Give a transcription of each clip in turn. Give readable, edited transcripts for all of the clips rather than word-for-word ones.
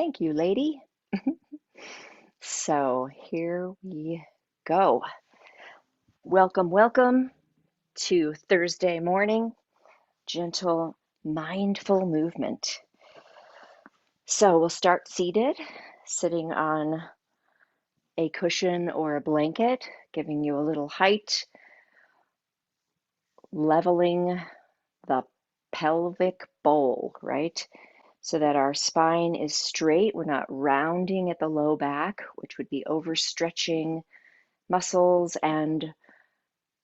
Thank you, lady. So here we go. Welcome, welcome to Thursday morning, gentle, mindful movement. So we'll start seated, sitting on a cushion or a blanket, giving you a little height, leveling the pelvic bowl, right? So that our spine is straight. We're not rounding at the low back, which would be overstretching muscles and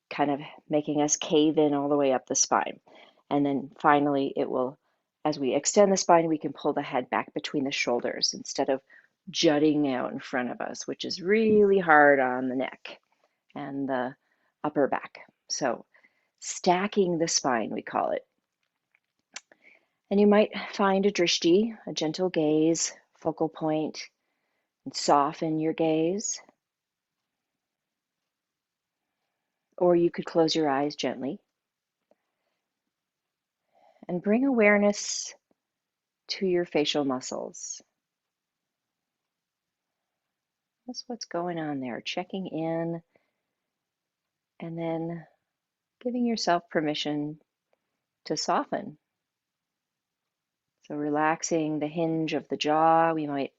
kind of making us cave in all the way up the spine. And then finally, it will, as we extend the spine, we can pull the head back between the shoulders instead of jutting out in front of us, which is really hard on the neck and the upper back. So stacking the spine, we call it. And you might find a drishti, a gentle gaze, focal point, and soften your gaze. Or you could close your eyes gently and bring awareness to your facial muscles. That's what's going on there, checking in and then giving yourself permission to soften. So relaxing the hinge of the jaw, we might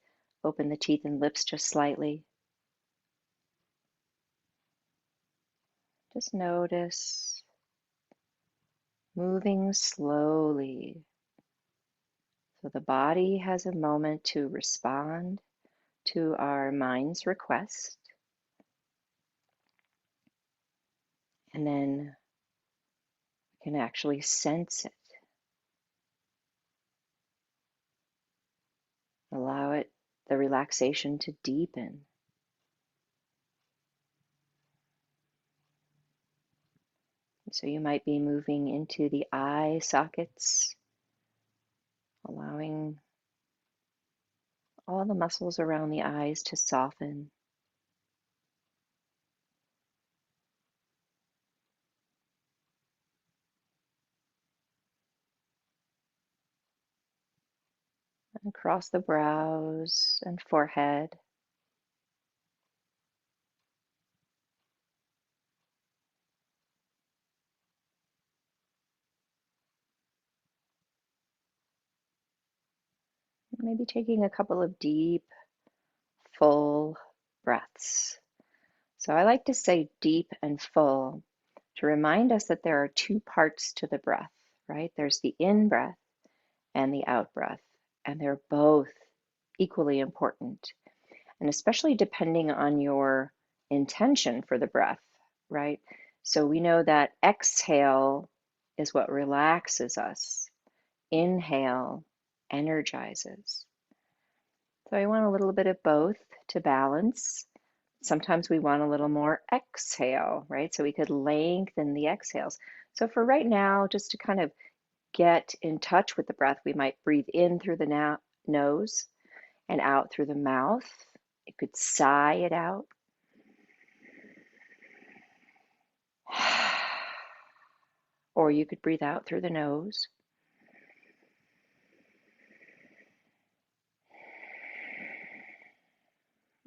open the teeth and lips just slightly. Just notice moving slowly. So the body has a moment to respond to our mind's request. And then we can actually sense it. Allow it, the relaxation to deepen. So you might be moving into the eye sockets, allowing all the muscles around the eyes to soften. And across the brows and forehead. Maybe taking a couple of deep, full breaths. So I like to say deep and full to remind us that there are two parts to the breath, right? There's the in breath and the out breath, and they're both equally important. And especially depending on your intention for the breath, right? So we know that exhale is what relaxes us, inhale energizes. So I want a little bit of both to balance. Sometimes we want a little more exhale, right? So we could lengthen the exhales. So for right now, just to kind of get in touch with the breath, we might breathe in through the nose and out through the mouth. You could sigh it out. Or you could breathe out through the nose.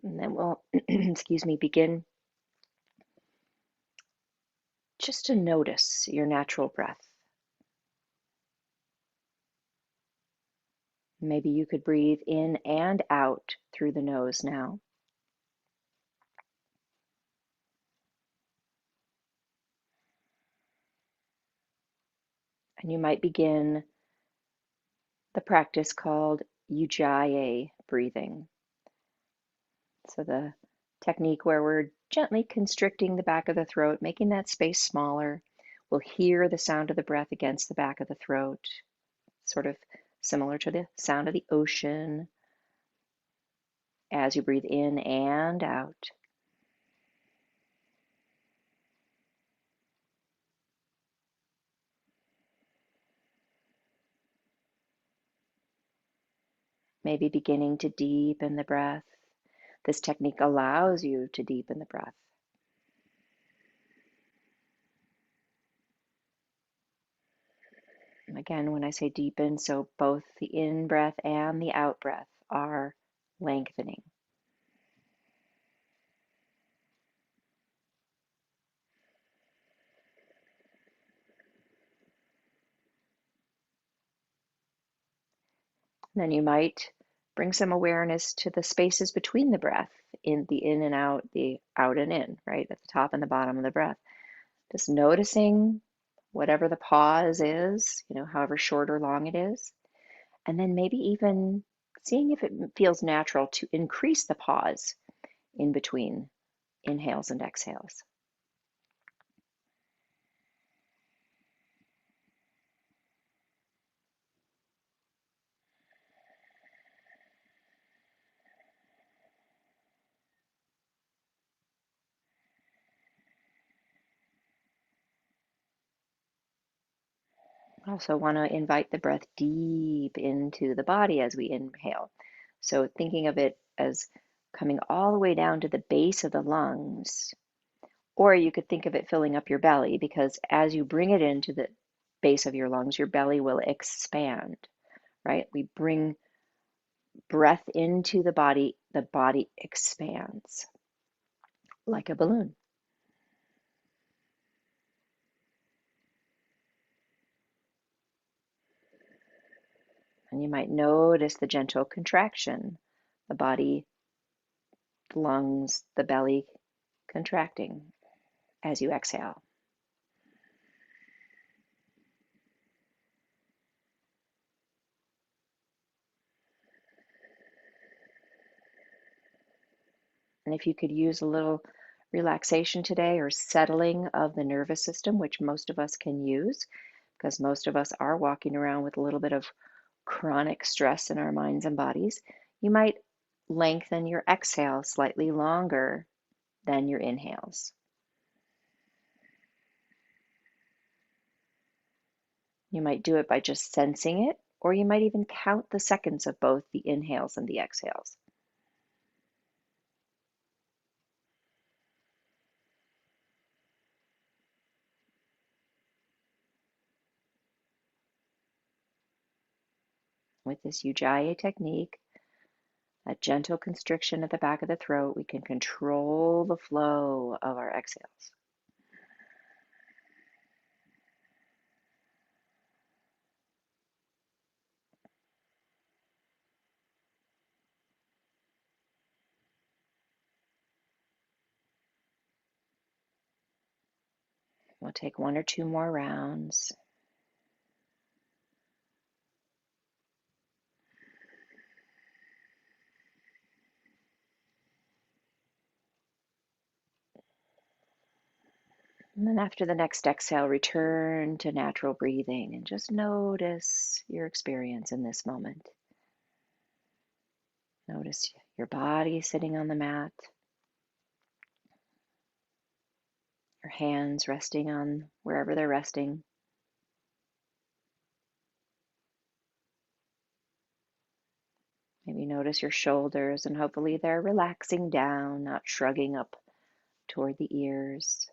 And then we'll, excuse me, begin just to notice your natural breath. Maybe you could breathe in and out through the nose now. And you might begin the practice called Ujjayi breathing. So the technique where we're gently constricting the back of the throat, making that space smaller. We'll hear the sound of the breath against the back of the throat, sort of similar to the sound of the ocean as you breathe in and out. Maybe beginning to deepen the breath. This technique allows you to deepen the breath. Again, when I say deepen, so both the in breath and the out breath are lengthening. And then you might bring some awareness to the spaces between the breath, in the in and out, the out and in, right? At the top and the bottom of the breath. Just noticing whatever the pause is, however short or long it is. And then maybe even seeing if it feels natural to increase the pause in between inhales and exhales. I also want to invite the breath deep into the body as we inhale. So thinking of it as coming all the way down to the base of the lungs, or you could think of it filling up your belly, because as you bring it into the base of your lungs, your belly will expand, right? We bring breath into the body expands like a balloon. And you might notice the gentle contraction, the body, the lungs, the belly contracting as you exhale. And if you could use a little relaxation today or settling of the nervous system, which most of us can use, because most of us are walking around with a little bit of chronic stress in our minds and bodies, you might lengthen your exhale slightly longer than your inhales. You might do it by just sensing it, or you might even count the seconds of both the inhales and the exhales. With this Ujjayi technique, a gentle constriction at the back of the throat, we can control the flow of our exhales. We'll take one or two more rounds. And then after the next exhale, return to natural breathing and just notice your experience in this moment. Notice your body sitting on the mat, your hands resting on wherever they're resting. Maybe notice your shoulders, and hopefully they're relaxing down, not shrugging up toward the ears.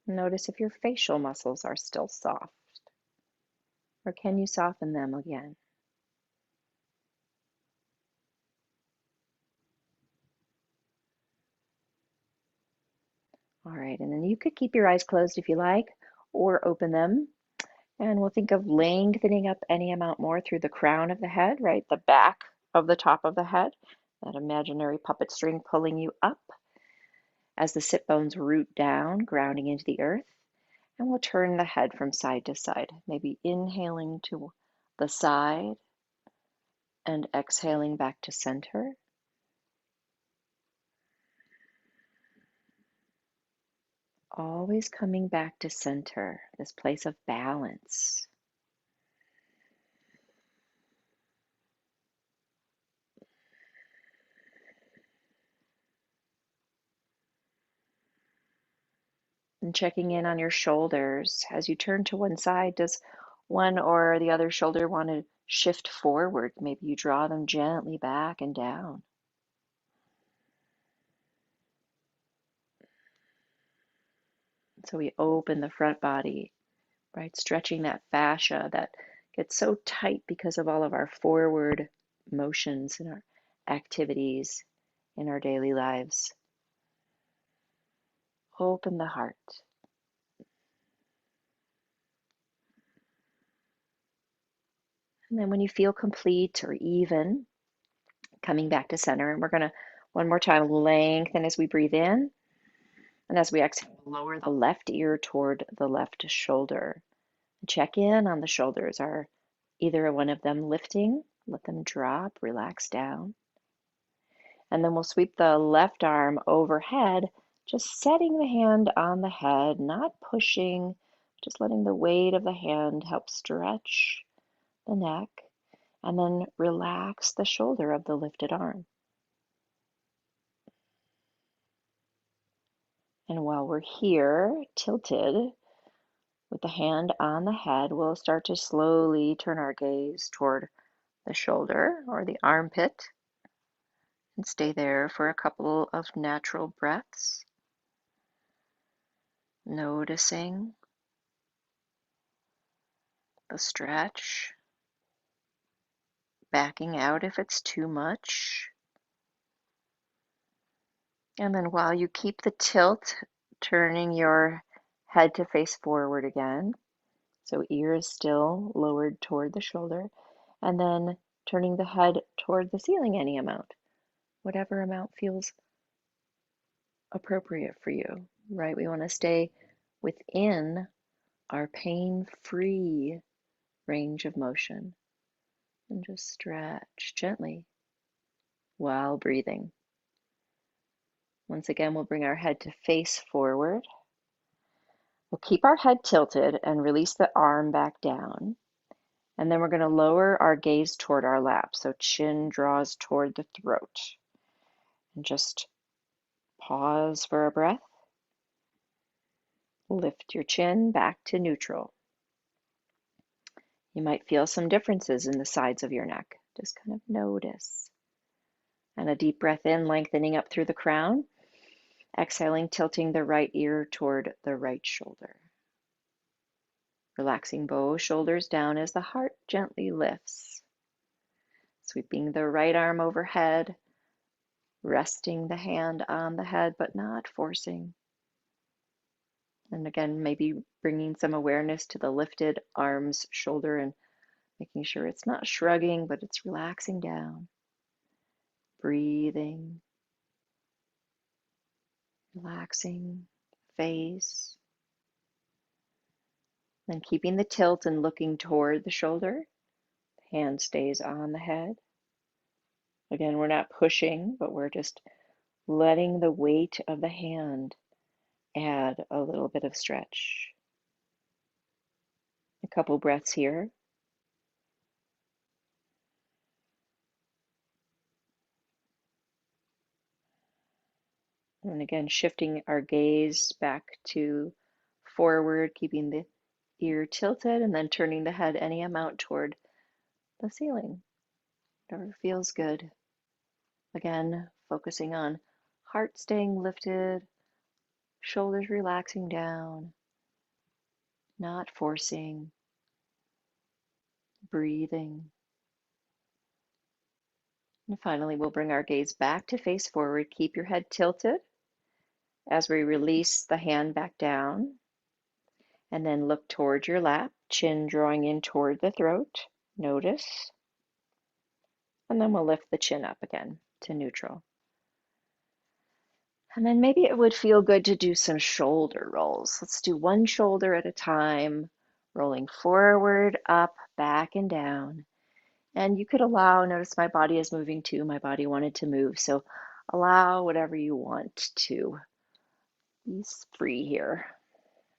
Notice if your facial muscles are still soft, or can you soften them again? All right, and then you could keep your eyes closed if you like, or open them. And we'll think of lengthening up any amount more through the crown of the head, right? The back of the top of the head, that imaginary puppet string pulling you up as the sit bones root down, grounding into the earth. And we'll turn the head from side to side, maybe inhaling to the side and exhaling back to center. Always coming back to center, this place of balance. And checking in on your shoulders. As you turn to one side, does one or the other shoulder want to shift forward? Maybe you draw them gently back and down. So we open the front body, right? Stretching that fascia that get so tight because of all of our forward motions and our activities in our daily lives. Open the heart. And then when you feel complete or even, coming back to center, and we're going to one more time lengthen as we breathe in, and as we exhale, lower the left ear toward the left shoulder. Check in on the shoulders. Are either one of them lifting? Let them drop, relax down. And then we'll sweep the left arm overhead, just setting the hand on the head, not pushing, just letting the weight of the hand help stretch the neck, and then relax the shoulder of the lifted arm. And while we're here, tilted, with the hand on the head, we'll start to slowly turn our gaze toward the shoulder or the armpit and stay there for a couple of natural breaths, noticing the stretch, backing out if it's too much. And then while you keep the tilt, turning your head to face forward again. So ear is still lowered toward the shoulder. And then turning the head toward the ceiling any amount, whatever amount feels appropriate for you, right? We want to stay within our pain-free range of motion and just stretch gently while breathing. Once again, we'll bring our head to face forward. We'll keep our head tilted and release the arm back down. And then we're going to lower our gaze toward our lap. So chin draws toward the throat. And just pause for a breath. Lift your chin back to neutral. You might feel some differences in the sides of your neck. Just kind of notice. And a deep breath in, lengthening up through the crown. Exhaling, tilting the right ear toward the right shoulder. Relaxing both shoulders down as the heart gently lifts. Sweeping the right arm overhead, resting the hand on the head, but not forcing. And again, maybe bringing some awareness to the lifted arms, shoulder, and making sure it's not shrugging, but it's relaxing down. Breathing, relaxing face. Then keeping the tilt and looking toward the shoulder. Hand stays on the head. Again, we're not pushing, but we're just letting the weight of the hand add a little bit of stretch. A couple breaths here. And again, shifting our gaze back to forward, keeping the ear tilted, and then turning the head any amount toward the ceiling, whatever feels good. Again, focusing on heart staying lifted, shoulders relaxing down, not forcing, breathing. And finally, we'll bring our gaze back to face forward. Keep your head tilted as we release the hand back down. And then look toward your lap, chin drawing in toward the throat. Notice. And then we'll lift the chin up again to neutral. And then maybe it would feel good to do some shoulder rolls. Let's do one shoulder at a time, rolling forward, up, back, and down. And you could allow, notice my body is moving too. My body wanted to move. So allow whatever you want to. Be free here.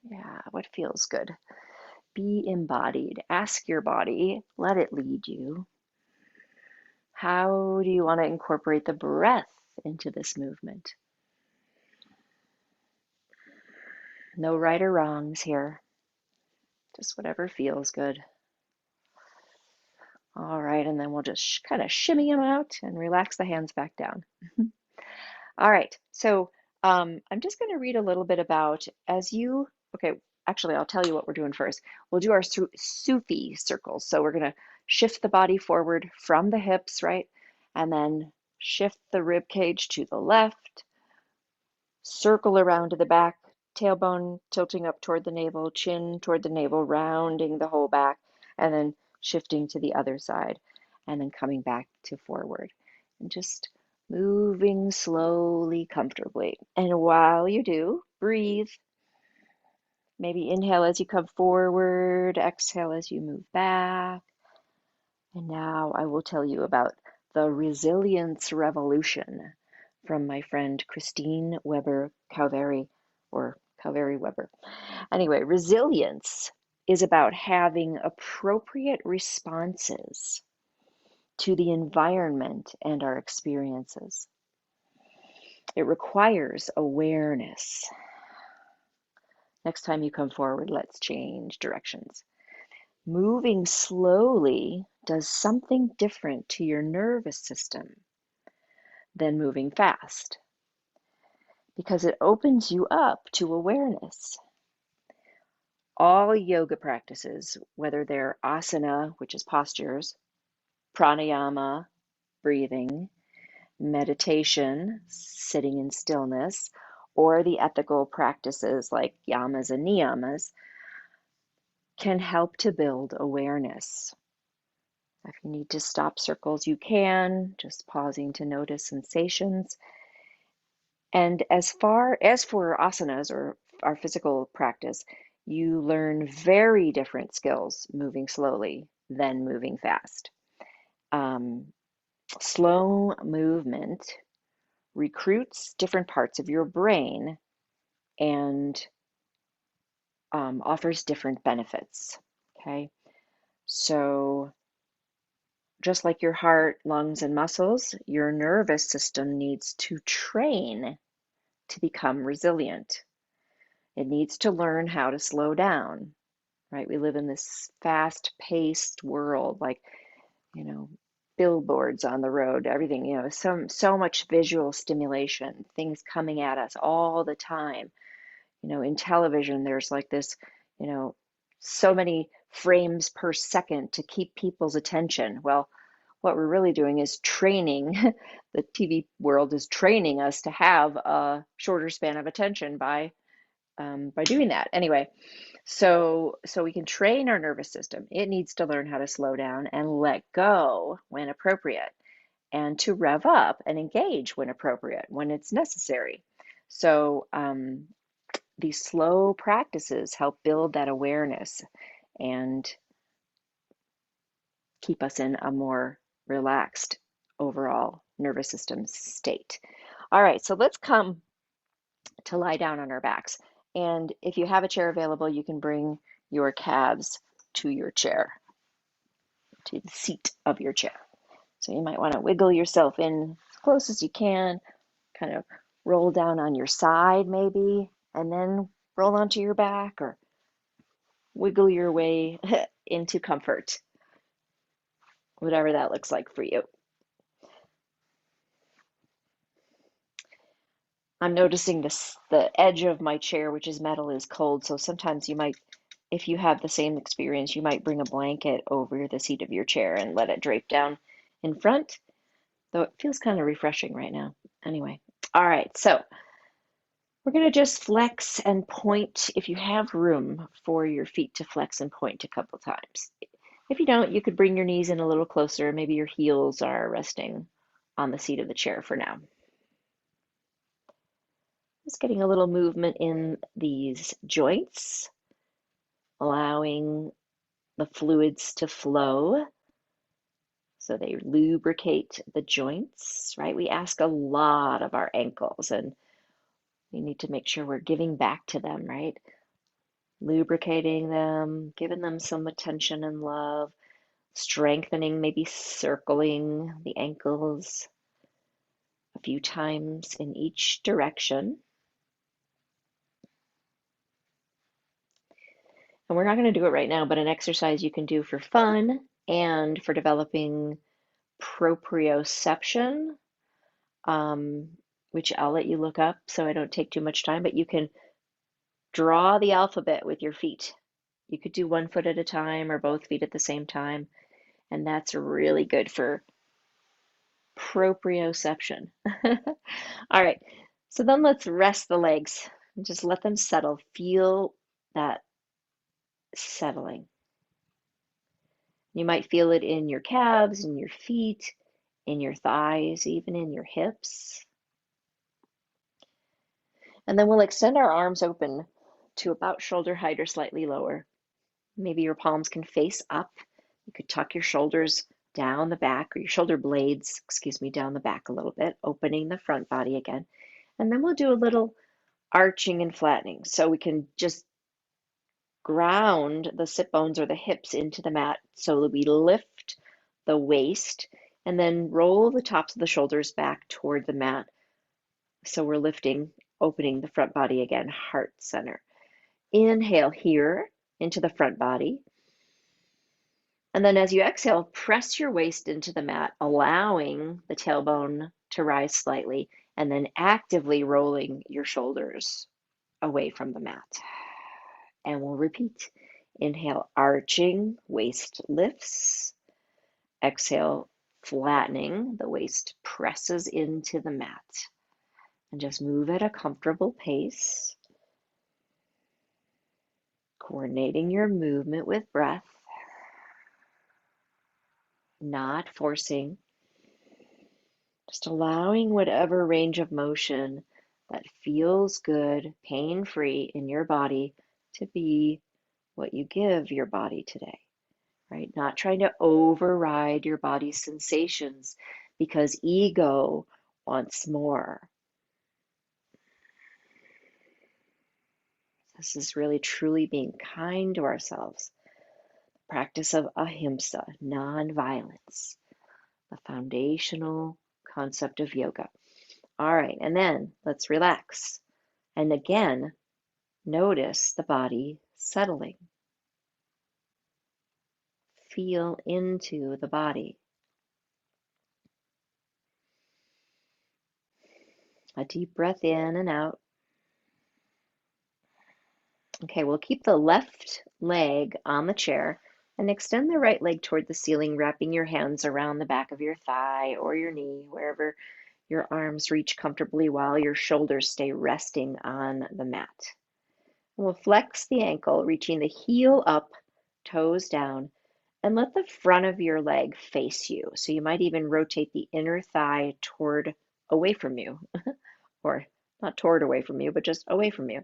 Yeah, what feels good? Be embodied. Ask your body, let it lead you. How do you want to incorporate the breath into this movement? No right or wrongs here. Just whatever feels good. All right, and then we'll just kind of shimmy them out and relax the hands back down. All right, so I'm just going to read a little bit about okay, actually, I'll tell you what we're doing first. We'll do our Sufi circles. So we're going to shift the body forward from the hips, right? And then shift the rib cage to the left, circle around to the back, tailbone tilting up toward the navel, chin toward the navel, rounding the whole back, and then shifting to the other side, and then coming back to forward. And just moving slowly, comfortably. And while you do, breathe. Maybe inhale as you come forward, exhale as you move back. And now I will tell you about the resilience revolution from my friend Christine Weber Calvary, or Calvary Weber. Anyway, resilience is about having appropriate responses to the environment and our experiences. It requires awareness. Next time you come forward, let's change directions. Moving slowly does something different to your nervous system than moving fast because it opens you up to awareness. All yoga practices, whether they're asana, which is postures, pranayama, breathing, meditation, sitting in stillness, or the ethical practices like yamas and niyamas, can help to build awareness. If you need to stop circles, you can, just pausing to notice sensations. And as far as for asanas or our physical practice, you learn very different skills moving slowly than moving fast. Slow movement recruits different parts of your brain and offers different benefits. Okay, so just like your heart, lungs, and muscles, your nervous system needs to train to become resilient. It needs to learn how to slow down, right? We live in this fast-paced world, like, billboards on the road, everything, so much visual stimulation, things coming at us all the time. In television, there's like this, so many frames per second to keep people's attention. Well, what we're really doing is training, the TV world is training us to have a shorter span of attention by doing that. Anyway, so we can train our nervous system. It needs to learn how to slow down and let go when appropriate, and to rev up and engage when appropriate, when it's necessary. So these slow practices help build that awareness and keep us in a more relaxed overall nervous system state. All right, so let's come to lie down on our backs. And if you have a chair available, you can bring your calves to your chair, to the seat of your chair. So you might want to wiggle yourself in as close as you can, kind of roll down on your side maybe, and then roll onto your back, or wiggle your way into comfort, whatever that looks like for you. I'm noticing the edge of my chair, which is metal, is cold. So sometimes you might, if you have the same experience, you might bring a blanket over the seat of your chair and let it drape down in front, though it feels kind of refreshing right now. Anyway, all right, so we're going to just flex and point if you have room for your feet to flex and point a couple times. If you don't, you could bring your knees in a little closer. Maybe your heels are resting on the seat of the chair for now. Just getting a little movement in these joints, allowing the fluids to flow so they lubricate the joints, right? We ask a lot of our ankles, and we need to make sure we're giving back to them, right? Lubricating them, giving them some attention and love, strengthening, maybe circling the ankles a few times in each direction. And we're not going to do it right now, but an exercise you can do for fun and for developing proprioception, which I'll let you look up so I don't take too much time, but you can draw the alphabet with your feet. You could do one foot at a time or both feet at the same time, and that's really good for proprioception. All right, so then let's rest the legs and just let them settle. Feel that settling. You might feel it in your calves, in your feet, in your thighs, even in your hips. And then we'll extend our arms open to about shoulder height or slightly lower. Maybe your palms can face up. You could tuck your shoulders down the back, or your shoulder blades, excuse me, down the back a little bit, opening the front body again. And then we'll do a little arching and flattening. So we can just ground the sit bones or the hips into the mat so that we lift the waist and then roll the tops of the shoulders back toward the mat. So we're lifting, opening the front body again, heart center. Inhale here into the front body. And then as you exhale, press your waist into the mat, allowing the tailbone to rise slightly, and then actively rolling your shoulders away from the mat. And we'll repeat. Inhale, arching, waist lifts. Exhale, flattening, the waist presses into the mat. And just move at a comfortable pace, coordinating your movement with breath, not forcing, just allowing whatever range of motion that feels good, pain-free in your body to be what you give your body today, right? Not trying to override your body's sensations because ego wants more. This is really truly being kind to ourselves. Practice of ahimsa, non-violence, the foundational concept of yoga. All right, and then let's relax. And again, notice the body settling. Feel into the body. A deep breath in and out. Okay, we'll keep the left leg on the chair and extend the right leg toward the ceiling, wrapping your hands around the back of your thigh or your knee, wherever your arms reach comfortably while your shoulders stay resting on the mat. And we'll flex the ankle, reaching the heel up, toes down, and let the front of your leg face you. So you might even rotate the inner thigh toward away from you, or not toward away from you, but just away from you.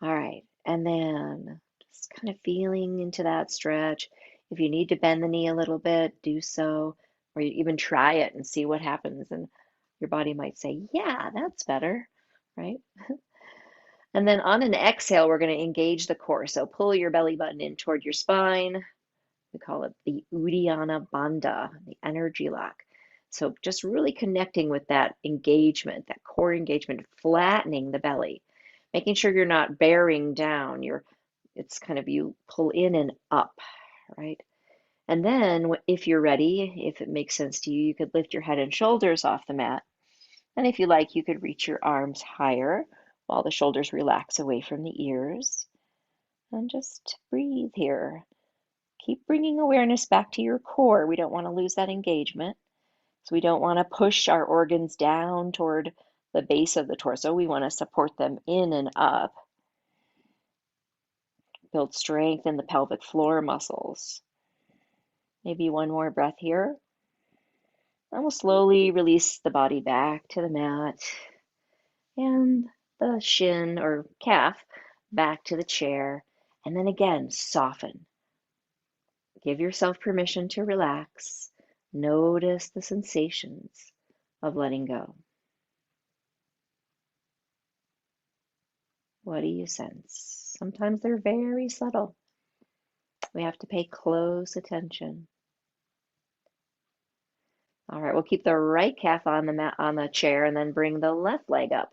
All right, and then just kind of feeling into that stretch. If you need to bend the knee a little bit, do so, or you even try it and see what happens. And your body might say, yeah, that's better, right? And then on an exhale, we're going to engage the core. So pull your belly button in toward your spine. We call it the Uddiyana Bandha, the energy lock. So just really connecting with that engagement, that core engagement, flattening the belly, making sure you're not bearing down. It's kind of you pull in and up, right? And then if you're ready, if it makes sense to you, you could lift your head and shoulders off the mat. And if you like, you could reach your arms higher while the shoulders relax away from the ears. And just breathe here. Keep bringing awareness back to your core. We don't want to lose that engagement. So we don't want to push our organs down toward the base of the torso. We want to support them in and up. Build strength in the pelvic floor muscles. Maybe one more breath here. And we'll slowly release the body back to the mat and the shin or calf back to the chair. And then again, soften. Give yourself permission to relax. Notice the sensations of letting go. What do you sense? Sometimes they're very subtle. We have to pay close attention. All right, we'll keep the right calf on the mat, on the chair, and then bring the left leg up,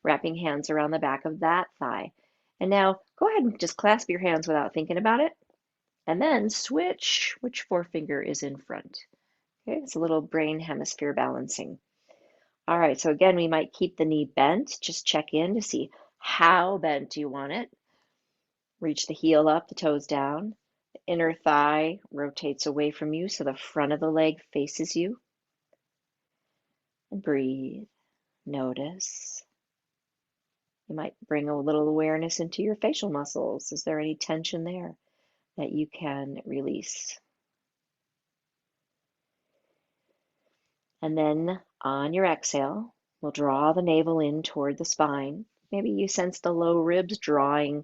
wrapping hands around the back of that thigh. And now go ahead and just clasp your hands without thinking about it. And then switch which forefinger is in front. Okay, it's a little brain hemisphere balancing. All right, so again, we might keep the knee bent. Just check in to see How bent do you want it? Reach the heel up, the toes down. The inner thigh rotates away from you so the front of the leg faces you. And breathe. Notice. You might bring a little awareness into your facial muscles. Is there any tension there that you can release? And then on your exhale, we'll draw the navel in toward the spine. Maybe you sense the low ribs drawing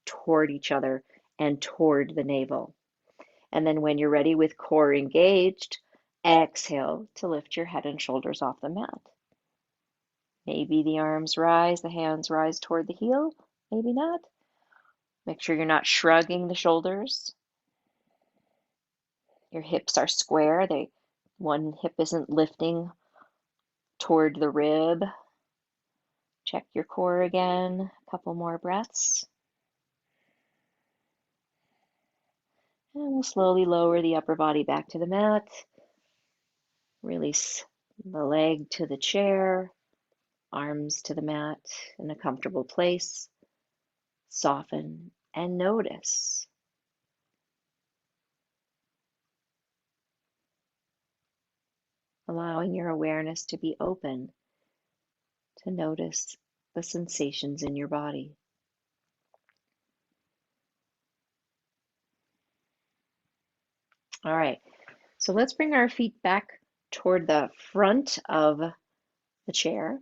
toward each other and toward the navel. And then when you're ready with core engaged, exhale to lift your head and shoulders off the mat. Maybe the arms rise, the hands rise toward the heel, maybe not. Make sure you're not shrugging the shoulders. Your hips are square. One hip isn't lifting toward the rib. Check your core again. A couple more breaths. And we'll slowly lower the upper body back to the mat. Release the leg to the chair, arms to the mat in a comfortable place. Soften and notice. Allowing your awareness to be open to notice the sensations in your body. All right, so let's bring our feet back toward the front of the chair.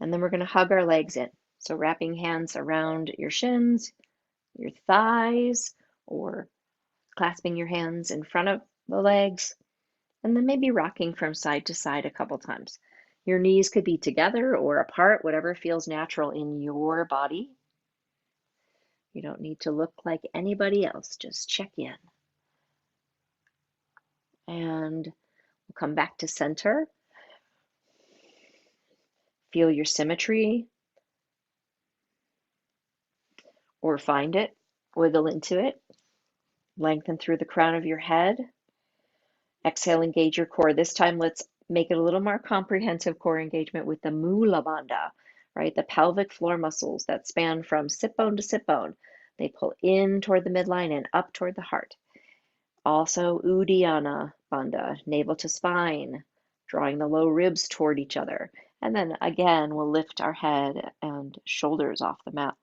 And then we're going to hug our legs in. So wrapping hands around your shins, your thighs, or clasping your hands in front of the legs, and then maybe rocking from side to side a couple times. Your knees could be together or apart, whatever feels natural in your body. You don't need to look like anybody else, just check in. And we'll come back to center. Feel your symmetry, or find it, wiggle into it. Lengthen through the crown of your head. Exhale, engage your core. This time, let's make it a little more comprehensive core engagement with the Mula Bandha, right? The pelvic floor muscles that span from sit bone to sit bone. They pull in toward the midline and up toward the heart. Also, Uddiyana Bandha, navel to spine, drawing the low ribs toward each other. And then again, we'll lift our head and shoulders off the mat,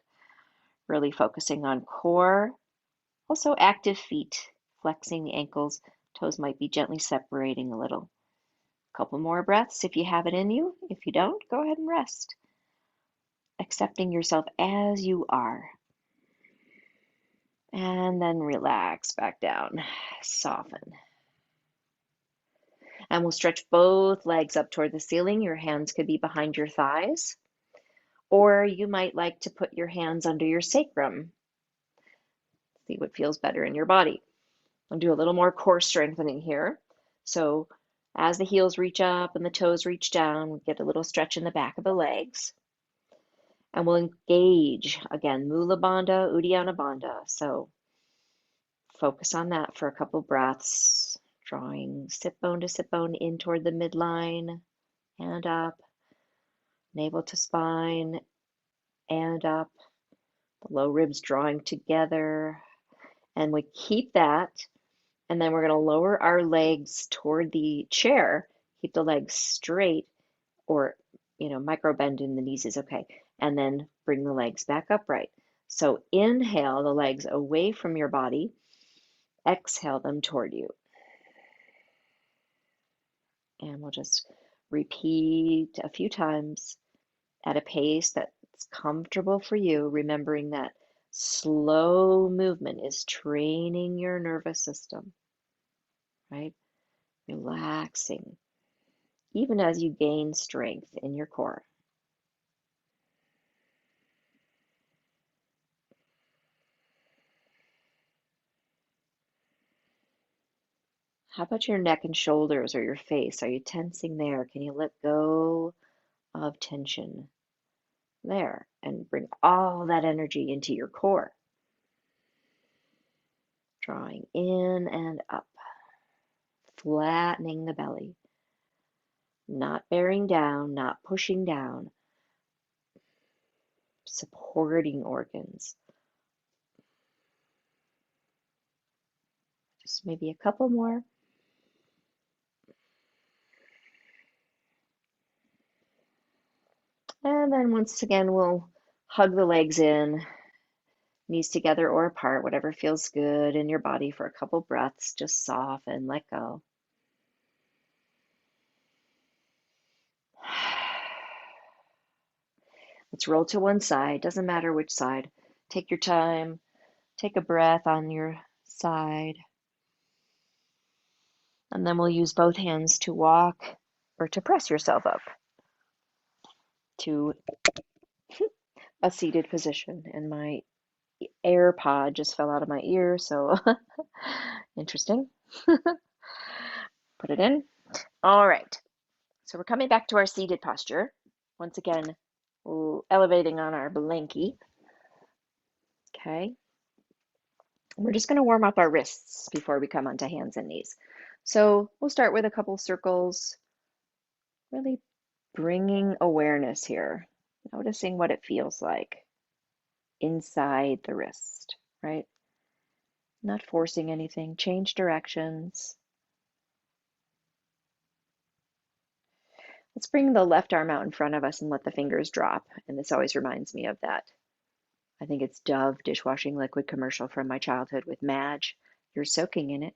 really focusing on core. Also, active feet, flexing the ankles. Toes might be gently separating a little. A couple more breaths if you have it in you. If you don't, go ahead and rest. Accepting yourself as you are. And then relax back down. Soften. And we'll stretch both legs up toward the ceiling. Your hands could be behind your thighs. Or you might like to put your hands under your sacrum. See what feels better in your body. I'll do a little more core strengthening here. So as the heels reach up and the toes reach down, we get a little stretch in the back of the legs. And we'll engage, again, Mula Bandha, Uddiyana Bandha. So focus on that for a couple breaths, drawing sit bone to sit bone in toward the midline and up, navel to spine and up, the low ribs drawing together. And we keep that. And then we're going to lower our legs toward the chair, keep the legs straight, or, micro bend in the knees is okay. And then bring the legs back upright. So inhale the legs away from your body, exhale them toward you. And we'll just repeat a few times at a pace that's comfortable for you, remembering that slow movement is training your nervous system, right? Relaxing, even as you gain strength in your core. How about your neck and shoulders or your face? Are you tensing there? Can you let go of tension there and bring all that energy into your core? Drawing in and up, flattening the belly, not bearing down, not pushing down, supporting organs. Just maybe a couple more. And then once again, we'll hug the legs in, knees together or apart, whatever feels good in your body for a couple breaths. Just soften, let go. Let's roll to one side. Doesn't matter which side. Take your time. Take a breath on your side. And then we'll use both hands to walk or to press yourself up to a seated position. And my AirPod just fell out of my ear, so interesting. Put it in. All right. So we're coming back to our seated posture. Once again, elevating on our blankie. Okay. We're just going to warm up our wrists before we come onto hands and knees. So we'll start with a couple circles, really bringing awareness here, noticing what it feels like inside the wrist, right? Not forcing anything, change directions. Let's bring the left arm out in front of us and let the fingers drop. And this always reminds me of that. I think it's Dove dishwashing liquid commercial from my childhood with Madge. You're soaking in it.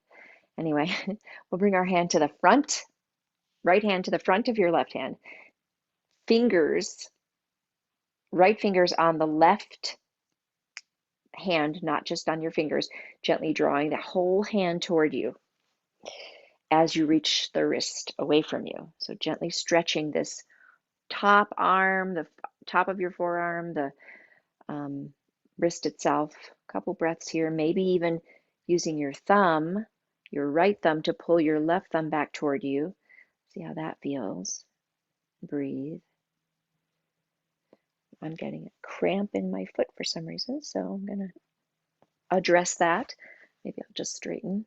Anyway, we'll bring our hand to the front, right hand to the front of your left hand. Fingers, right fingers on the left hand, not just on your fingers, gently drawing the whole hand toward you as you reach the wrist away from you. So gently stretching this top arm, the top of your forearm, the wrist itself. A couple breaths here, maybe even using your thumb, your right thumb, to pull your left thumb back toward you. See how that feels. Breathe. I'm getting a cramp in my foot for some reason, so I'm going to address that. Maybe I'll just straighten.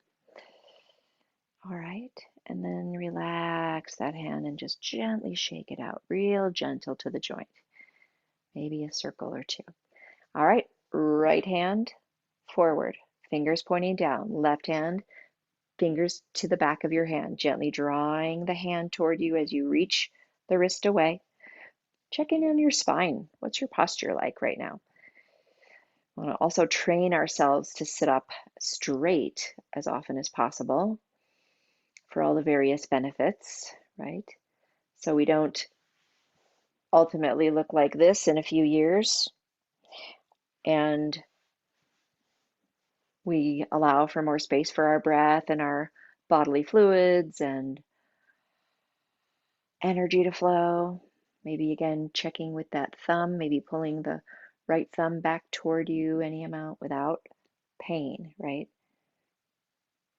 All right, and then relax that hand and just gently shake it out, real gentle to the joint. Maybe a circle or two. All right, right hand forward, fingers pointing down, left hand, fingers to the back of your hand, gently drawing the hand toward you as you reach the wrist away. Check in on your spine. What's your posture like right now? We want to also train ourselves to sit up straight as often as possible for all the various benefits, right? So we don't ultimately look like this in a few years, and we allow for more space for our breath and our bodily fluids and energy to flow. Maybe again, checking with that thumb, maybe pulling the right thumb back toward you any amount without pain, right?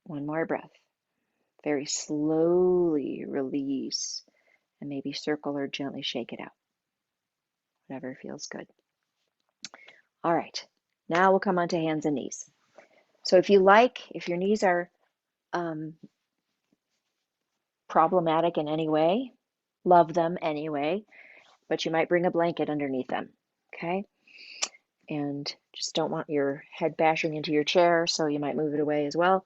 One more breath. Very slowly release and maybe circle or gently shake it out. Whatever feels good. All right, now we'll come on to hands and knees. So if you like, if your knees are problematic in any way, love them anyway, but you might bring a blanket underneath them, okay? And just don't want your head bashing into your chair, so you might move it away as well.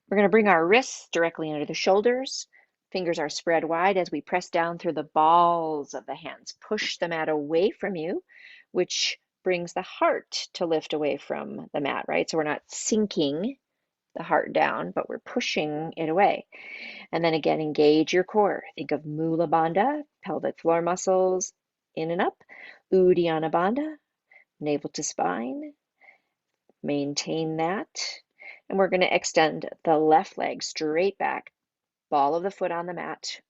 We're going to bring our wrists directly under the shoulders. Fingers are spread wide as we press down through the balls of the hands. Push the mat away from you, which brings the heart to lift away from the mat, right? So we're not sinking the heart down, but we're pushing it away. And then again, engage your core. Think of Mula Bandha, pelvic floor muscles in and up. Uddiyana Bandha, navel to spine. Maintain that. And we're going to extend the left leg straight back, ball of the foot on the mat.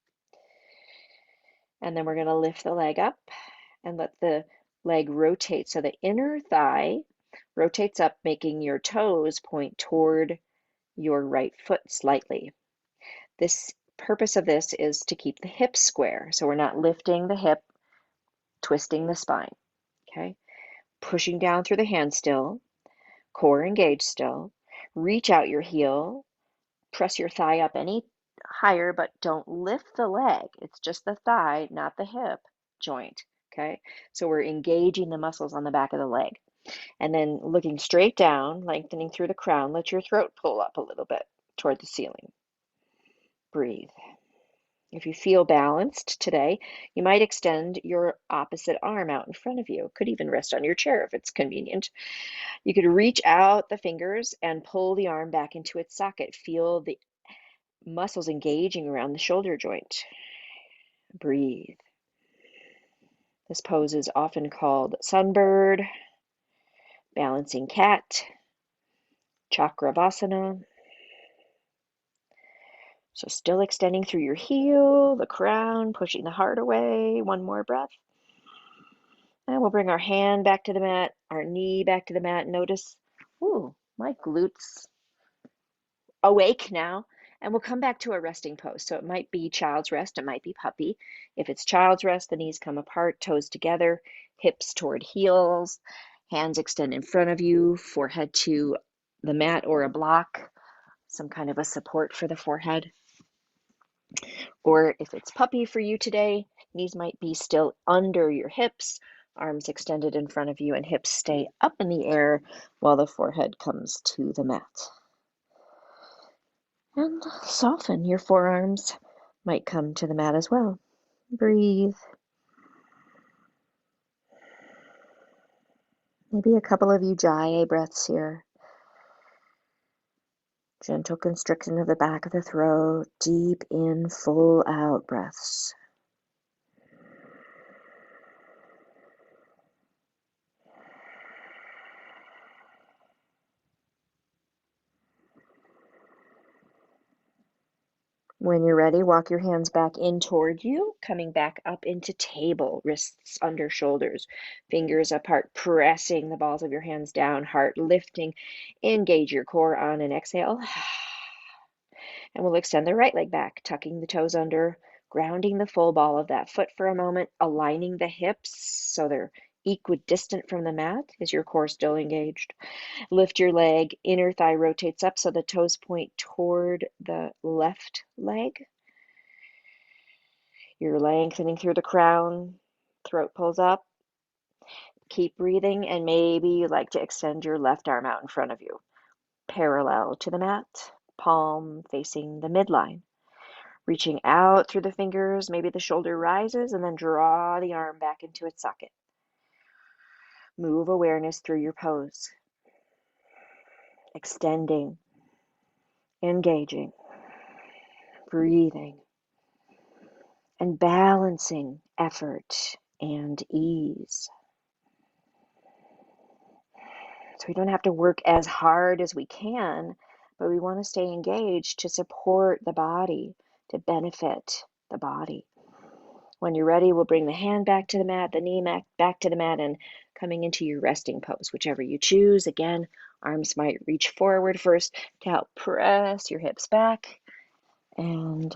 And then we're going to lift the leg up and let the leg rotate. So the inner thigh rotates up, making your toes point toward your right foot slightly. This purpose of this is to keep the hips square. So we're not lifting the hip, twisting the spine. Okay. Pushing down through the hand still, core engaged still. Reach out your heel, press your thigh up any higher, but don't lift the leg. It's just the thigh, not the hip joint. Okay, so we're engaging the muscles on the back of the leg. And then looking straight down, lengthening through the crown, let your throat pull up a little bit toward the ceiling. Breathe. If you feel balanced today, you might extend your opposite arm out in front of you. Could even rest on your chair if it's convenient. You could reach out the fingers and pull the arm back into its socket. Feel the muscles engaging around the shoulder joint. Breathe. This pose is often called sunbird, balancing cat, chakravasana. So still extending through your heel, the crown, pushing the heart away. One more breath. And we'll bring our hand back to the mat, our knee back to the mat. Notice, ooh, my glutes awake now. And we'll come back to a resting pose. So it might be child's rest, it might be puppy. If it's child's rest, the knees come apart, toes together, hips toward heels, hands extend in front of you, forehead to the mat or a block, some kind of a support for the forehead. Or if it's puppy for you today, knees might be still under your hips, arms extended in front of you, and hips stay up in the air while the forehead comes to the mat. And soften. Your forearms might come to the mat as well. Breathe. Maybe a couple of ujjayi breaths here. Gentle constriction of the back of the throat, deep in, full out breaths. When you're ready, walk your hands back in toward you, coming back up into table, wrists under shoulders, fingers apart, pressing the balls of your hands down, heart lifting. Engage your core on an exhale. And we'll extend the right leg back, tucking the toes under, grounding the full ball of that foot for a moment, aligning the hips so they're equidistant from the mat. Is your core still engaged? Lift your leg, inner thigh rotates up so the toes point toward the left leg. You're lengthening through the crown, throat pulls up. Keep breathing, and maybe you'd like to extend your left arm out in front of you, parallel to the mat, palm facing the midline. Reaching out through the fingers, maybe the shoulder rises, and then draw the arm back into its socket. Move awareness through your pose. Extending, engaging, breathing, and balancing effort and ease. So we don't have to work as hard as we can, but we want to stay engaged to support the body, to benefit the body. When you're ready, we'll bring the hand back to the mat, the knee back to the mat, and coming into your resting pose, whichever you choose. Again, arms might reach forward first to help press your hips back and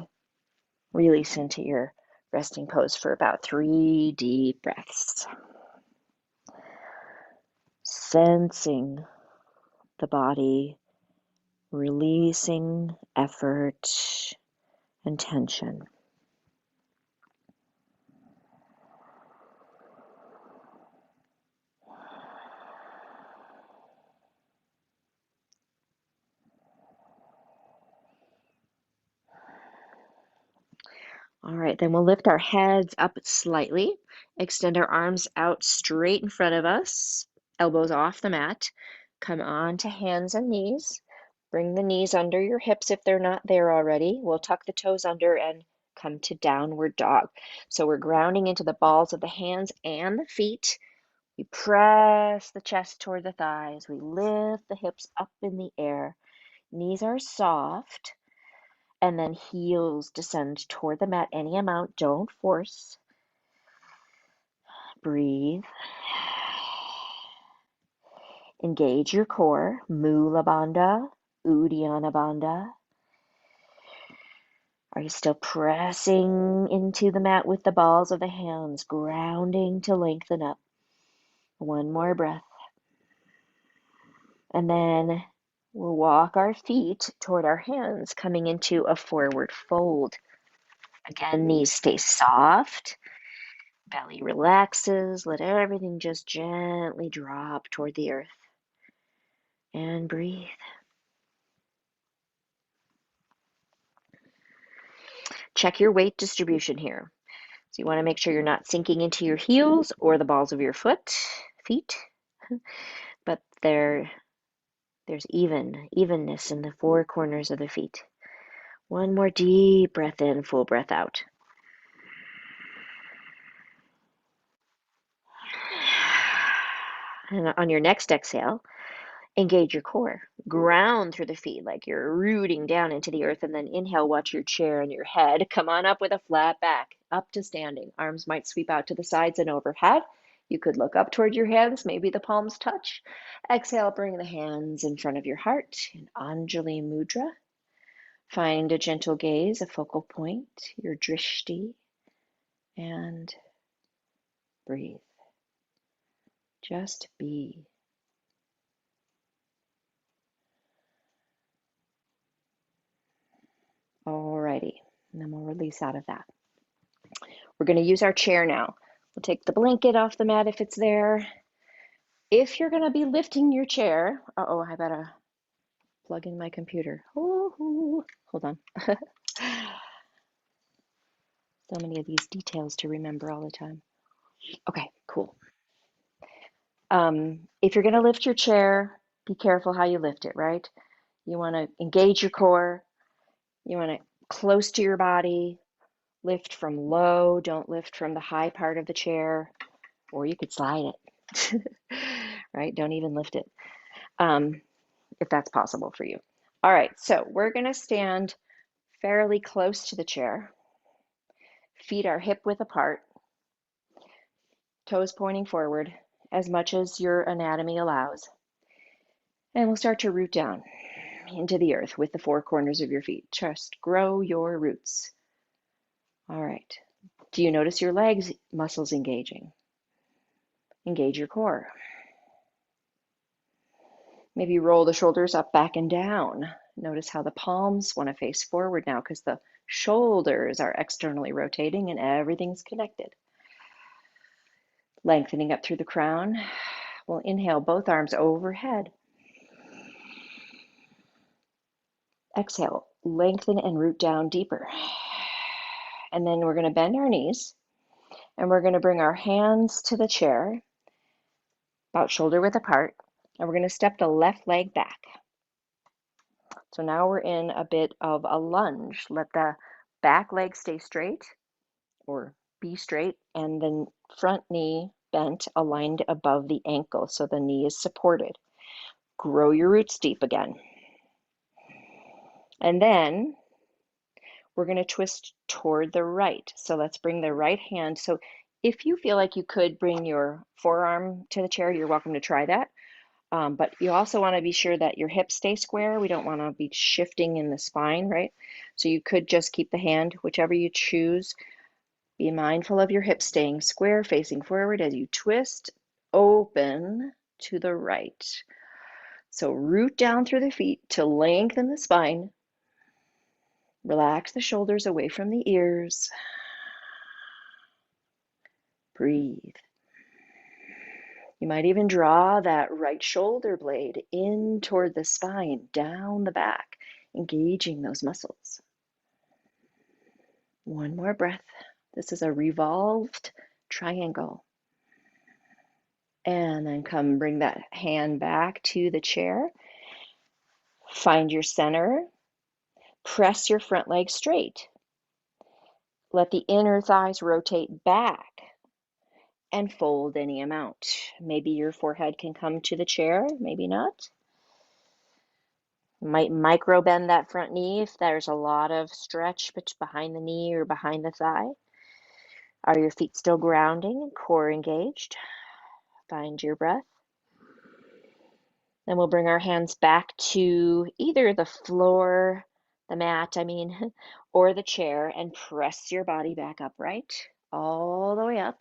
release into your resting pose for about 3 deep breaths. Sensing the body, releasing effort and tension. All right, then we'll lift our heads up slightly, extend our arms out straight in front of us, elbows off the mat, come on to hands and knees. Bring the knees under your hips if they're not there already. We'll tuck the toes under and come to downward dog. So we're grounding into the balls of the hands and the feet. We press the chest toward the thighs. We lift the hips up in the air. Knees are soft. And then heels descend toward the mat any amount. Don't force. Breathe. Engage your core. Mula Bandha, Uddiyana Bandha. Are you still pressing into the mat with the balls of the hands, grounding to lengthen up? One more breath. And then we'll walk our feet toward our hands, coming into a forward fold. Again, knees stay soft. Belly relaxes. Let everything just gently drop toward the earth. And breathe. Check your weight distribution here. So you want to make sure you're not sinking into your heels or the balls of your feet, but there's evenness in the four corners of the feet. One more deep breath in, full breath out. And on your next exhale, engage your core. Ground through the feet like you're rooting down into the earth. And then inhale, watch your chair and your head come on up with a flat back, up to standing. Arms might sweep out to the sides and overhead. You could look up toward your hands, maybe the palms touch. Exhale, bring the hands in front of your heart in Anjali Mudra. Find a gentle gaze, a focal point, your drishti, and breathe. Just be. Alrighty, and then we'll release out of that. We're going to use our chair now. We'll take the blanket off the mat if it's there. If you're going to be lifting your chair, I better plug in my computer. Hold on. So many of these details to remember all the time. Okay, cool. If you're going to lift your chair, be careful how you lift it, right? You want to engage your core. You want to close to your body. Lift from low. Don't lift from the high part of the chair, or you could slide it, right? Don't even lift it, if that's possible for you. All right, so we're going to stand fairly close to the chair. Feet are hip width apart. Toes pointing forward as much as your anatomy allows. And we'll start to root down into the earth with the four corners of your feet. Just grow your roots. All right. Do you notice your legs muscles engaging? Engage your core. Maybe roll the shoulders up, back, and down. Notice how the palms want to face forward now because the shoulders are externally rotating and everything's connected. Lengthening up through the crown. We'll inhale both arms overhead. Exhale, lengthen and root down deeper. And then we're going to bend our knees and we're going to bring our hands to the chair, about shoulder width apart, and we're going to step the left leg back. So now we're in a bit of a lunge. Let the back leg stay straight or be straight, and then front knee bent, aligned above the ankle so the knee is supported. Grow your roots deep again. And then we're going to twist toward the right. So let's bring the right hand. So if you feel like you could bring your forearm to the chair, you're welcome to try that. But you also want to be sure that your hips stay square. We don't want to be shifting in the spine, right? So you could just keep the hand, whichever you choose. Be mindful of your hips staying square, facing forward as you twist, open to the right. So root down through the feet to lengthen the spine. Relax the shoulders away from the ears. Breathe. You might even draw that right shoulder blade in toward the spine, down the back, engaging those muscles. One more breath. This is a revolved triangle. And then come bring that hand back to the chair. Find your center. Press your front leg straight. Let the inner thighs rotate back and fold any amount. Maybe your forehead can come to the chair, maybe not. You might micro bend that front knee if there's a lot of stretch behind the knee or behind the thigh. Are your feet still grounding and core engaged? Find your breath. Then we'll bring our hands back to either the floor, the mat, or the chair, and press your body back upright, all the way up.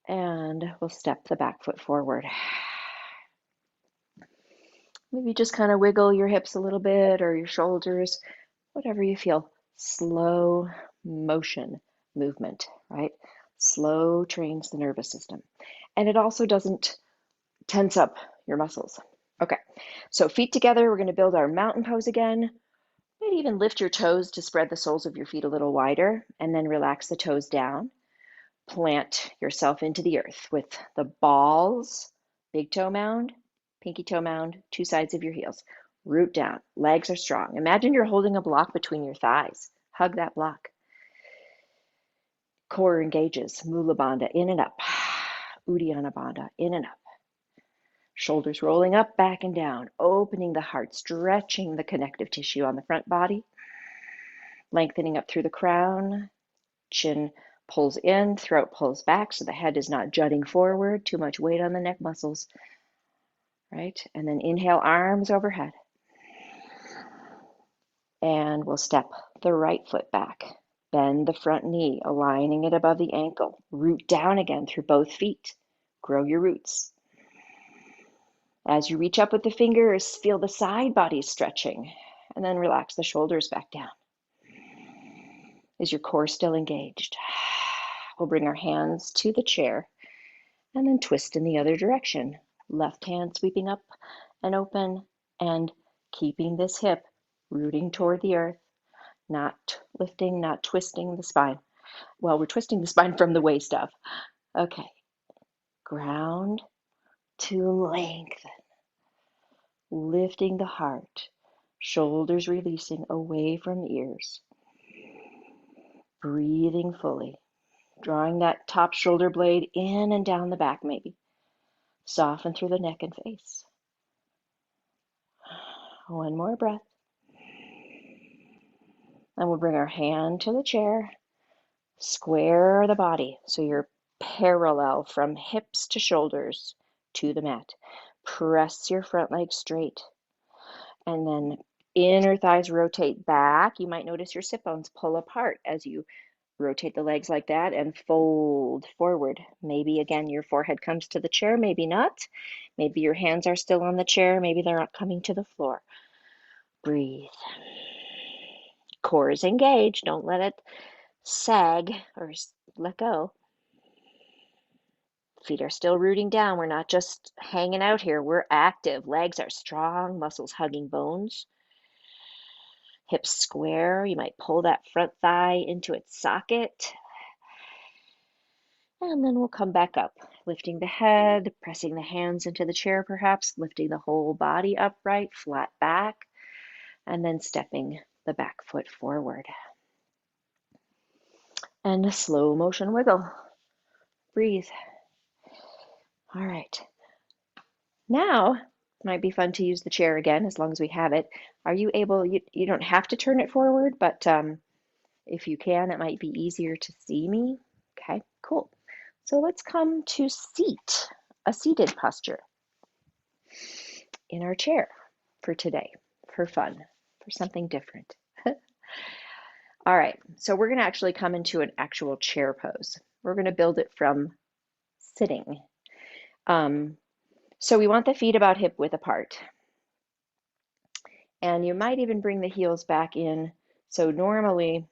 And we'll step the back foot forward. Maybe just kind of wiggle your hips a little bit or your shoulders, whatever you feel. Slow motion movement, right? Slow trains the nervous system. And it also doesn't tense up your muscles. Okay, so feet together, we're going to build our mountain pose again. Maybe even lift your toes to spread the soles of your feet a little wider, and then relax the toes down. Plant yourself into the earth with the balls, big toe mound, pinky toe mound, two sides of your heels. Root down, legs are strong. Imagine you're holding a block between your thighs. Hug that block. Core engages, Mula Bandha, in and up. Uddiyana Bandha, in and up. Shoulders rolling up, back and down, opening the heart, stretching the connective tissue on the front body, lengthening up through the crown. Chin pulls in, throat pulls back, so the head is not jutting forward, too much weight on the neck muscles, right? And then inhale, arms overhead. And we'll step the right foot back. Bend the front knee, aligning it above the ankle. Root down again through both feet. Grow your roots. As you reach up with the fingers, feel the side body stretching, and then relax the shoulders back down. Is your core still engaged? We'll bring our hands to the chair and then twist in the other direction. Left hand sweeping up and open and keeping this hip rooting toward the earth, not lifting, not twisting the spine. Well, we're twisting the spine from the waist up. Okay. Ground to lengthen. Lifting the heart, shoulders releasing away from the ears. Breathing fully, drawing that top shoulder blade in and down the back maybe. Soften through the neck and face. One more breath. And we'll bring our hand to the chair. Square the body so you're parallel from hips to shoulders to the mat. Press your front leg straight. And then inner thighs rotate back. You might notice your sit bones pull apart as you rotate the legs like that and fold forward. Maybe again your forehead comes to the chair, maybe not. Maybe your hands are still on the chair, maybe they're not coming to the floor. Breathe. Core is engaged. Don't let it sag or let go. Feet are still rooting down. We're not just hanging out here. We're active. Legs are strong, muscles hugging bones. Hips square. You might pull that front thigh into its socket. And then we'll come back up, lifting the head, pressing the hands into the chair perhaps, lifting the whole body upright, flat back, and then stepping the back foot forward. And a slow motion wiggle. Breathe. All right. Now, it might be fun to use the chair again as long as we have it. Are you able, you don't have to turn it forward, but if you can, it might be easier to see me. Okay, cool. So let's come to seat, a seated posture in our chair for today, for fun, for something different. All right, so we're going to actually come into an actual chair pose. We're going to build it from sitting. So we want the feet about hip width apart. And you might even bring the heels back in. So normally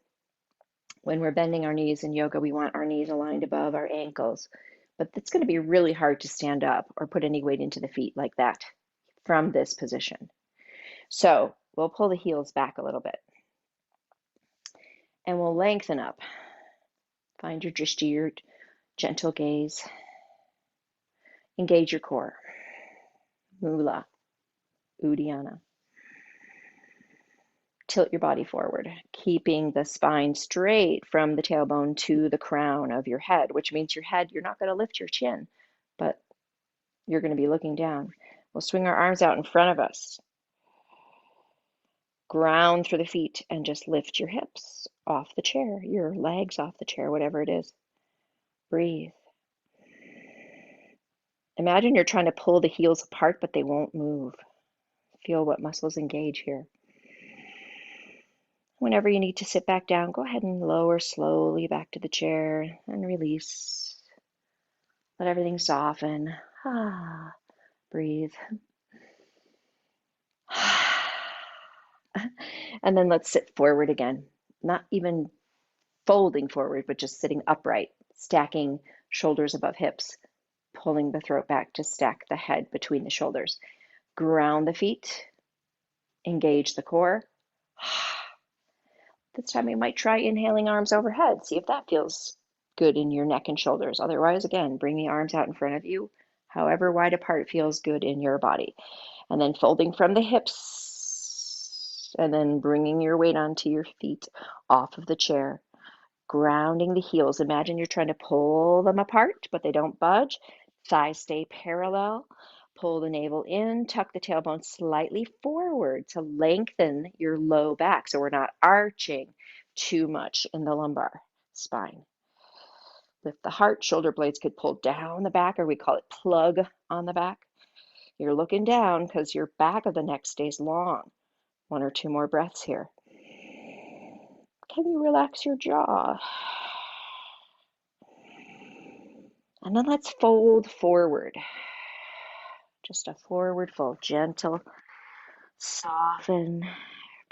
when we're bending our knees in yoga, we want our knees aligned above our ankles. But it's going to be really hard to stand up or put any weight into the feet like that from this position. So we'll pull the heels back a little bit. And we'll lengthen up. Find your drishti, your gentle gaze. Engage your core. Mula, Uddiyana. Tilt your body forward, keeping the spine straight from the tailbone to the crown of your head, which means your head, you're not going to lift your chin, but you're going to be looking down. We'll swing our arms out in front of us. Ground through the feet and just lift your hips off the chair, your legs off the chair, whatever it is. Breathe. Imagine you're trying to pull the heels apart, but they won't move. Feel what muscles engage here. Whenever you need to sit back down, go ahead and lower slowly back to the chair and release. Let everything soften. Breathe. And then let's sit forward again. Not even folding forward, but just sitting upright. stacking shoulders above hips, pulling the throat back to stack the head between the shoulders. Ground the feet, engage the core. This time you might try inhaling arms overhead. See if that feels good in your neck and shoulders. Otherwise, again, bring the arms out in front of you, however wide apart feels good in your body. And then folding from the hips, and then bringing your weight onto your feet off of the chair. Grounding the heels. Imagine you're trying to pull them apart, but they don't budge. Thighs stay parallel. Pull the navel in, tuck the tailbone slightly forward to lengthen your low back so we're not arching too much in the lumbar spine. Lift the heart, shoulder blades could pull down the back, or we call it plug on the back. You're looking down because your back of the neck stays long. 1 or 2 more breaths here. Can you relax your jaw? And then let's fold forward. Just a forward fold, gentle, soften,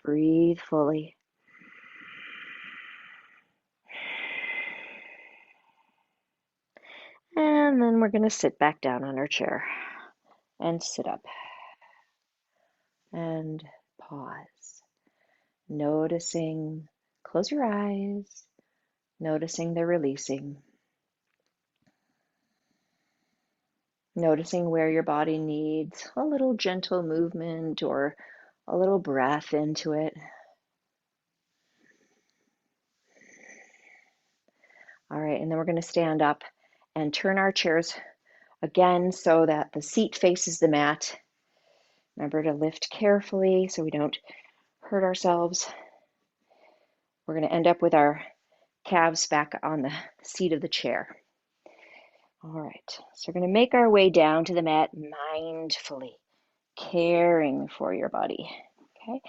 breathe fully. And then we're going to sit back down on our chair and sit up and pause. Noticing, close your eyes, noticing the releasing. Noticing where your body needs a little gentle movement or a little breath into it. All right, and then we're going to stand up and turn our chairs again so that the seat faces the mat. Remember to lift carefully so we don't hurt ourselves. We're going to end up with our calves back on the seat of the chair. All right, so we're going to make our way down to the mat mindfully, caring for your body. Okay,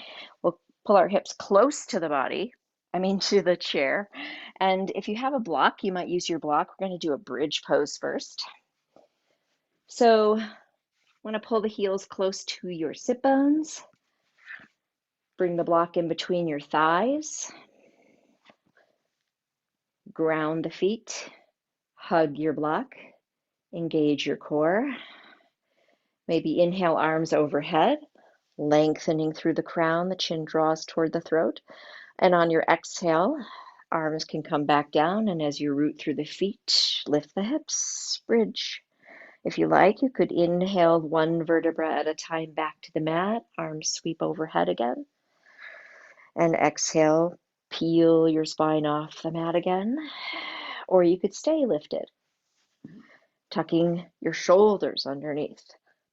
we'll pull our hips close to the body, to the chair. And if you have a block, you might use your block. We're going to do a bridge pose first. So want to pull the heels close to your sit bones. Bring the block in between your thighs. Ground the feet. Hug your block. Engage your core. Maybe inhale, arms overhead, lengthening through the crown. The chin draws toward the throat. And on your exhale, arms can come back down. And as you root through the feet, lift the hips, bridge. If you like, you could inhale 1 vertebra at a time back to the mat. Arms sweep overhead again. And exhale, peel your spine off the mat again. Or you could stay lifted, tucking your shoulders underneath,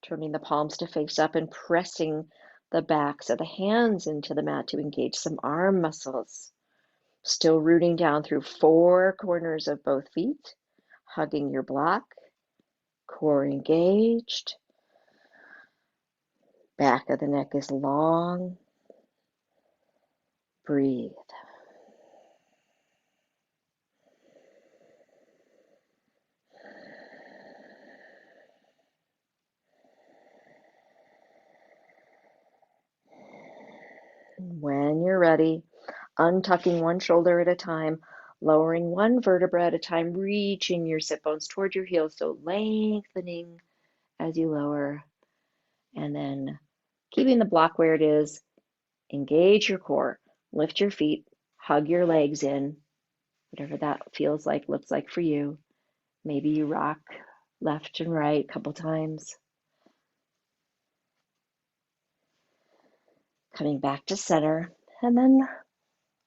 turning the palms to face up and pressing the backs of the hands into the mat to engage some arm muscles. Still rooting down through 4 corners of both feet, hugging your block, core engaged. Back of the neck is long. Breathe. When you're ready, untucking 1 shoulder at a time, lowering 1 vertebra at a time, reaching your sit bones toward your heels, so lengthening as you lower, and then keeping the block where it is. Engage your core, lift your feet, hug your legs in, whatever that feels like, looks like for you. Maybe you rock left and right a couple times. Coming back to center, and then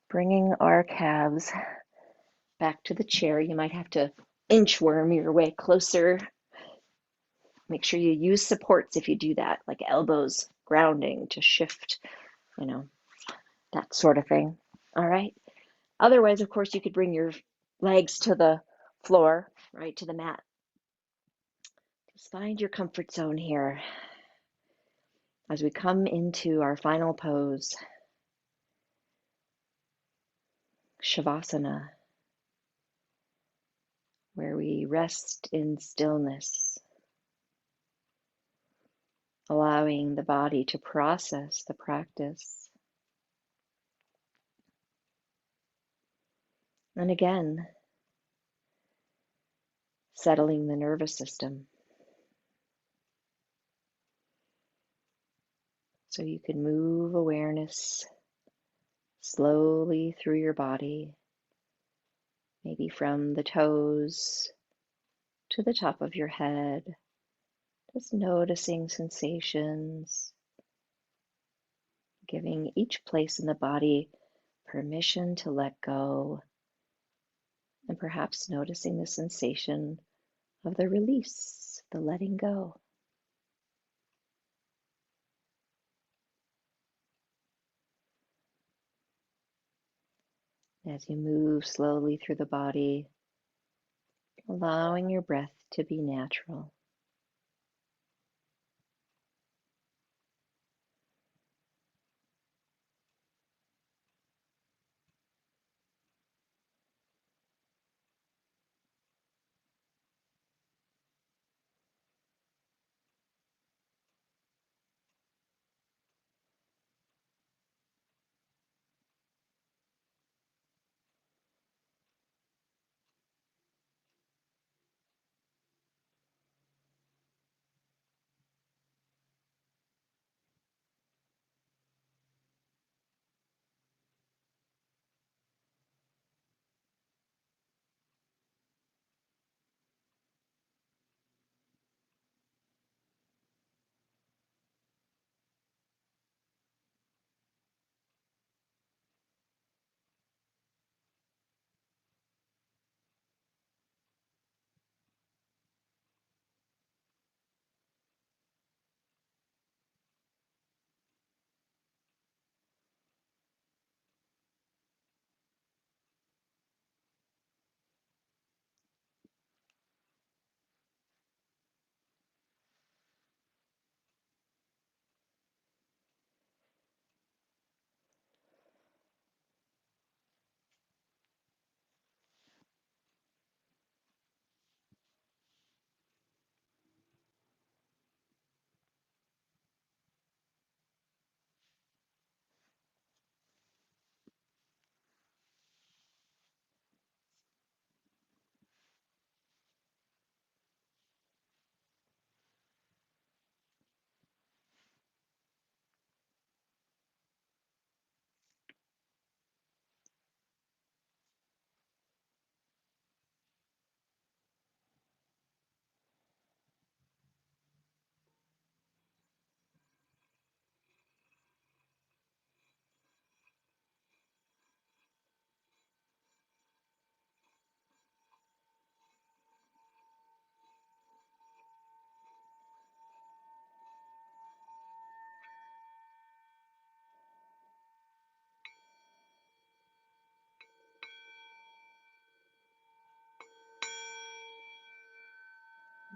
bringing our calves back to the chair. You might have to inchworm your way closer. Make sure you use supports if you do that, like elbows, grounding to shift, that sort of thing. All right. Otherwise, of course, you could bring your legs to the floor, right, to the mat. Just find your comfort zone here as we come into our final pose, Shavasana, where we rest in stillness, allowing the body to process the practice. And again, settling the nervous system. So you can move awareness slowly through your body, maybe from the toes to the top of your head, just noticing sensations, giving each place in the body permission to let go, and perhaps noticing the sensation of the release, the letting go. As you move slowly through the body, allowing your breath to be natural.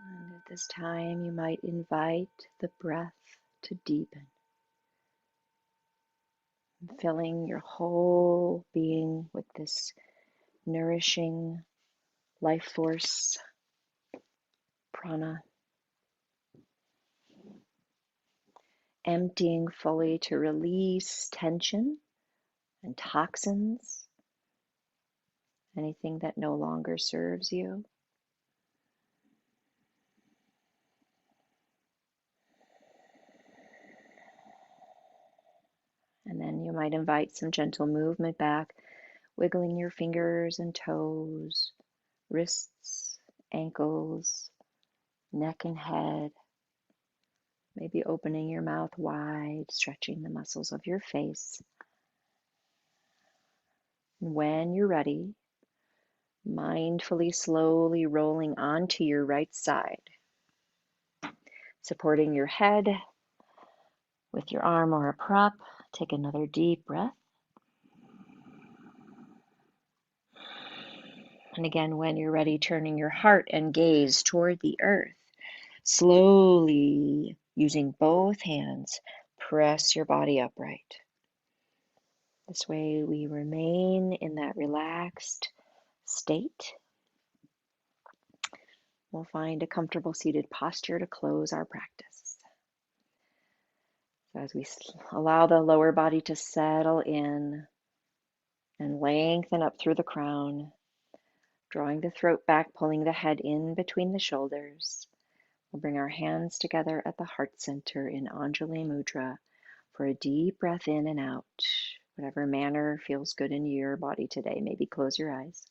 And at this time, you might invite the breath to deepen, filling your whole being with this nourishing life force, prana, emptying fully to release tension and toxins, anything that no longer serves you. And then you might invite some gentle movement back, wiggling your fingers and toes, wrists, ankles, neck and head, maybe opening your mouth wide, stretching the muscles of your face. And when you're ready, mindfully, slowly rolling onto your right side, supporting your head with your arm or a prop. Take another deep breath. And again, when you're ready, turning your heart and gaze toward the earth. Slowly, using both hands, press your body upright. This way we remain in that relaxed state. We'll find a comfortable seated posture to close our practice. So as we allow the lower body to settle in and lengthen up through the crown, Drawing the throat back, pulling the head in between the shoulders. We'll bring our hands together at the heart center in Anjali Mudra for a deep breath in and out. Whatever manner feels good in your body today. Maybe close your eyes.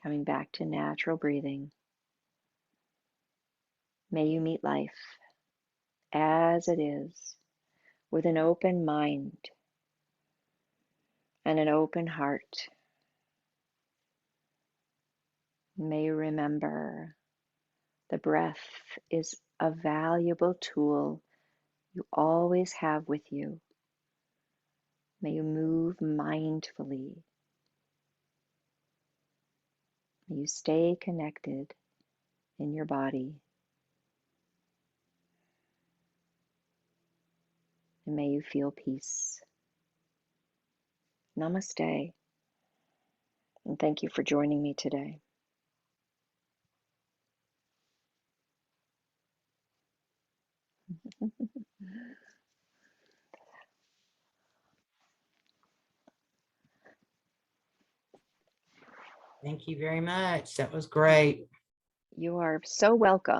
Coming back to natural breathing. May you meet life as it is with an open mind and an open heart. May you remember the breath is a valuable tool you always have with you. May you move mindfully. May you stay connected in your body. And may you feel peace. Namaste. And thank you for joining me today. Thank you very much. That was great. You are so welcome.